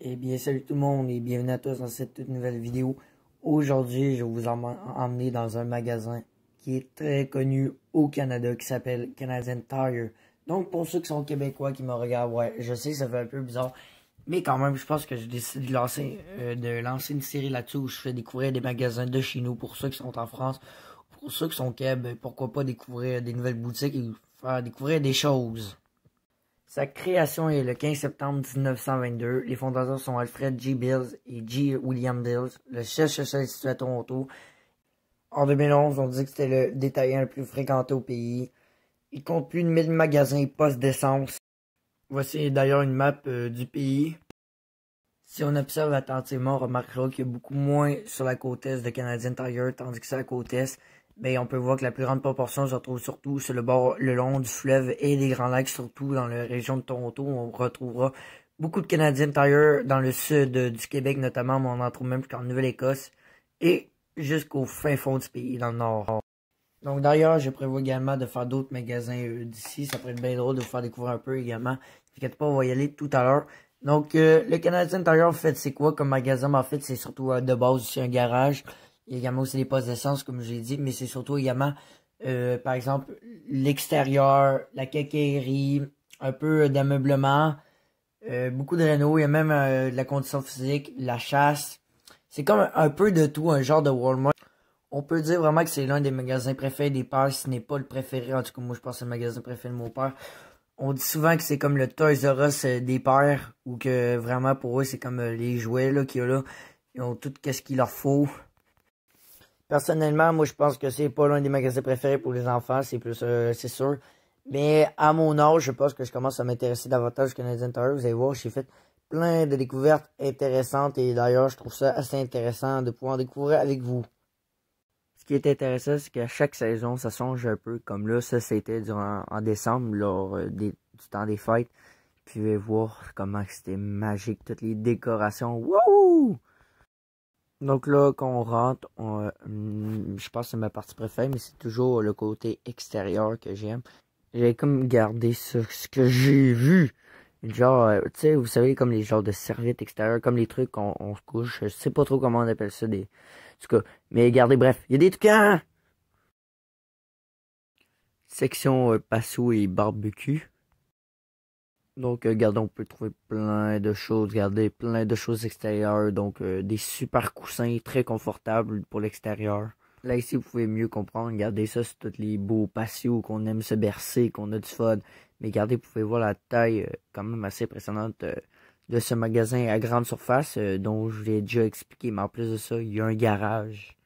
Eh bien, salut tout le monde et bienvenue à tous dans cette toute nouvelle vidéo. Aujourd'hui, je vais vous emmener dans un magasin qui est très connu au Canada, qui s'appelle Canadian Tire. Donc, pour ceux qui sont québécois qui me regardent, ouais, je sais, ça fait un peu bizarre, mais quand même, je pense que je décide de lancer une série là-dessus où je fais découvrir des magasins de chez nous pour ceux qui sont en France, pour ceux qui sont au Québec, pourquoi pas découvrir des nouvelles boutiques et faire découvrir des choses. Sa création est le 15 septembre 1922. Les fondateurs sont Alfred G. Bills et G. William Bills. Le siège social est situé à Toronto. En 2011, on dit que c'était le détaillant le plus fréquenté au pays. Il compte plus de 1000 magasins et postes d'essence. Voici d'ailleurs une map du pays. Si on observe attentivement, on remarquera qu'il y a beaucoup moins sur la côte est de Canadian Tire, tandis que sur la côte est, on peut voir que la plus grande proportion se retrouve surtout sur le bord, le long du fleuve et des Grands Lacs, surtout dans la région de Toronto. On retrouvera beaucoup de Canadian Tire dans le sud du Québec notamment, mais on en trouve même jusqu'en Nouvelle-Écosse et jusqu'au fin fond du pays, dans le nord. Donc d'ailleurs, je prévois également de faire d'autres magasins d'ici. Ça pourrait être bien drôle de vous faire découvrir un peu également. T'inquiète pas, on va y aller tout à l'heure. Donc le Canadian Tire, en fait, c'est quoi comme magasin? En fait, c'est surtout de base aussi un garage. Il y a également aussi des postes d'essence, comme je l'ai dit, mais c'est surtout également, par exemple, l'extérieur, la quincaillerie, un peu d'ameublement, beaucoup de réno. Il y a même de la condition physique, la chasse. C'est comme un peu de tout, un genre de Walmart. On peut dire vraiment que c'est l'un des magasins préférés des pères, si ce n'est pas le préféré. En tout cas, moi, je pense que c'est le magasin préféré de mon père. On dit souvent que c'est comme le Toys R Us des pères, ou que vraiment pour eux, c'est comme les jouets là qu'il y a là. Ils ont tout ce qu'il leur faut. Personnellement, moi, je pense que c'est pas l'un des magasins préférés pour les enfants, c'est plus, c'est sûr. Mais à mon âge, je pense que je commence à m'intéresser davantage au Canadian Tire. Vous allez voir, j'ai fait plein de découvertes intéressantes et d'ailleurs, je trouve ça assez intéressant de pouvoir découvrir avec vous. Ce qui est intéressant, c'est qu'à chaque saison, ça change un peu. Comme là, ça, c'était en décembre, lors du temps des fêtes. Puis, vous allez voir comment c'était magique, toutes les décorations. Wouhou! Donc là, quand on rentre, je pense que c'est ma partie préférée, mais c'est toujours le côté extérieur que j'aime. J'ai comme gardé ce que j'ai vu. Genre, tu sais, vous savez, comme les genres de serviettes extérieures, comme les trucs on se couche. Je sais pas trop comment on appelle ça, en tout cas, mais regardez, bref, il y a des toucans! Section patio et barbecue. Donc, regardez, on peut trouver plein de choses. Regardez, plein de choses extérieures. Donc, des super coussins très confortables pour l'extérieur. Là, ici, vous pouvez mieux comprendre. Regardez ça, c'est tous les beaux patios qu'on aime se bercer, qu'on a du fun. Mais regardez, vous pouvez voir la taille quand même assez impressionnante de ce magasin à grande surface dont je vous l'ai déjà expliqué. Mais en plus de ça, il y a un garage.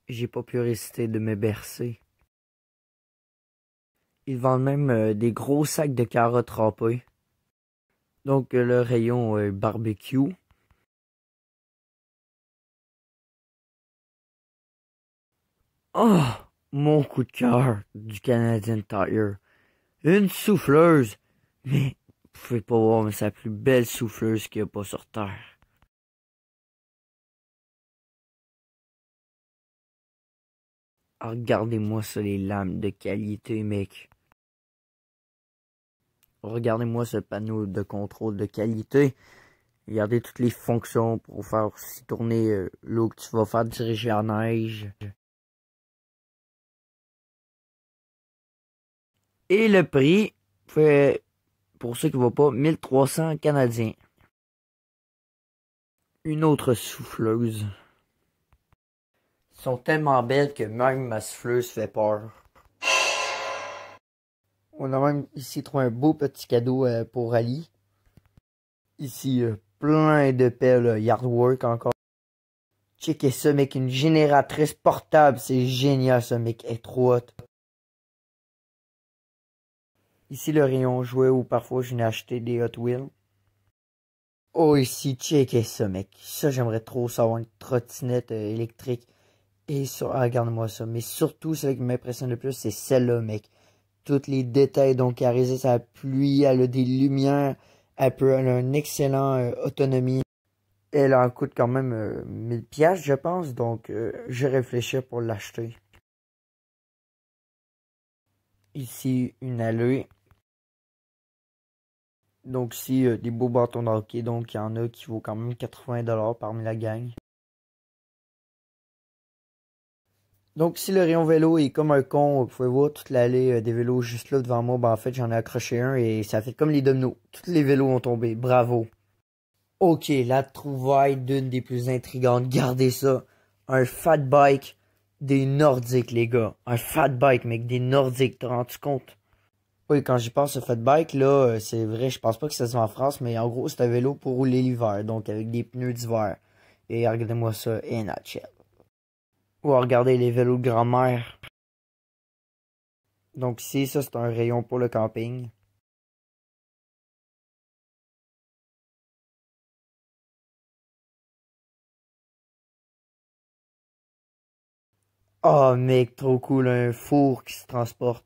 J'ai pas pu résister de me bercer. Ils vendent même des gros sacs de carottes râpées. Donc le rayon barbecue. Oh, mon coup de cœur du Canadian Tire. Une souffleuse. Mais vous pouvez pas voir, mais c'est la plus belle souffleuse qu'il n'y a pas sur Terre. Ah, regardez-moi ça, les lames de qualité, mec. Regardez-moi ce panneau de contrôle de qualité. Regardez toutes les fonctions pour faire aussi tourner l'eau que tu vas faire diriger en neige. Et le prix fait, pour ceux qui ne voient pas, 1300 Canadiens. Une autre souffleuse. Elles sont tellement belles que même ma souffleuse fait peur. On a même ici trouvé un beau petit cadeau pour Ali. Ici, plein de pelles Yardwork encore. Checkez ça, mec, une génératrice portable. C'est génial, ça, mec. Elle est trop hot. Ici, le rayon jouet où parfois je n'ai acheté des Hot Wheels. Oh, ici, checkez ça, mec. Ça, j'aimerais trop savoir une trottinette électrique. Et sur, ah, regarde-moi ça. Mais surtout, celle qui m'impressionne le plus, c'est celle-là, mec. Tous les détails, donc, elle résiste à la pluie, elle a des lumières, elle a une excellente autonomie. Elle en coûte quand même 1000 pièces, je pense, donc je réfléchis pour l'acheter. Ici, une allée. Donc ici, des beaux bâtons de hockey. Donc il y en a qui vaut quand même 80 $ parmi la gang. Donc si le rayon vélo est comme un con, vous pouvez voir toute l'allée des vélos juste là devant moi. Ben, en fait, j'en ai accroché un et ça fait comme les dominos. Tous les vélos ont tombé. Bravo. Ok, la trouvaille d'une des plus intrigantes. Gardez ça. Un fat bike des Nordiques, les gars. Un fat bike, mec, des Nordiques. T'as rendu compte? Oui, quand j'y pense, ce fat bike, là, c'est vrai, je pense pas que ça se vend en France, mais en gros, c'est un vélo pour rouler l'hiver. Donc, avec des pneus d'hiver. Et regardez-moi ça, in a shell. Ou regardez les vélos de grand-mère. Donc ici, ça c'est un rayon pour le camping. Oh mec, trop cool, un four qui se transporte.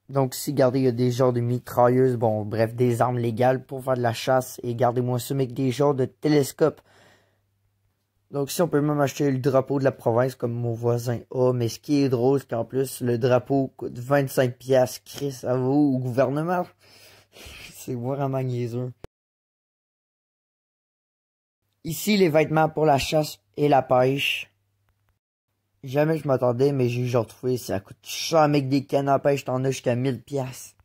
Donc ici, regardez, il y a des genres de mitrailleuses, bon, bref, des armes légales pour faire de la chasse. Et gardez-moi ça, mec, des genres de télescopes. Donc ici, on peut même acheter le drapeau de la province comme mon voisin a. Mais ce qui est drôle, c'est qu'en plus, le drapeau coûte 25 piastres. Chris, ça vaut au gouvernement. C'est vraiment niaiseux. Ici, les vêtements pour la chasse et la pêche. Jamais je m'attendais, mais j'ai genre trouvé, ça coûte cher, mec, des cannes à pêche, t'en as jusqu'à 1000 piastres.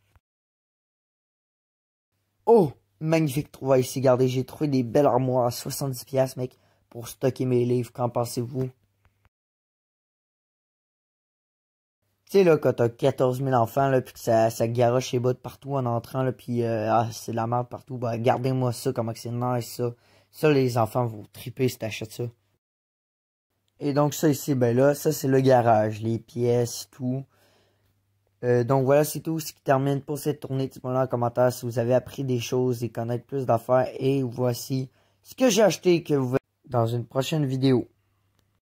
Oh! Magnifique trouvaille ici, regardez, j'ai trouvé des belles armoires à 70 piastres, mec, pour stocker mes livres, qu'en pensez-vous? Tu sais, là, quand t'as 14 000 enfants, là, pis que ça garoche les bas de partout en entrant, là, pis c'est de la merde partout, bah, gardez-moi ça, comment que c'est nice, ça. Ça, les enfants vont triper si t'achètes ça. Et donc, ça ici, ben là, ça, c'est le garage, les pièces, tout. Donc voilà, c'est tout ce qui termine pour cette tournée. Dites-moi là en commentaire si vous avez appris des choses et connaître plus d'affaires. Et voici ce que j'ai acheté que vous verrez dans une prochaine vidéo.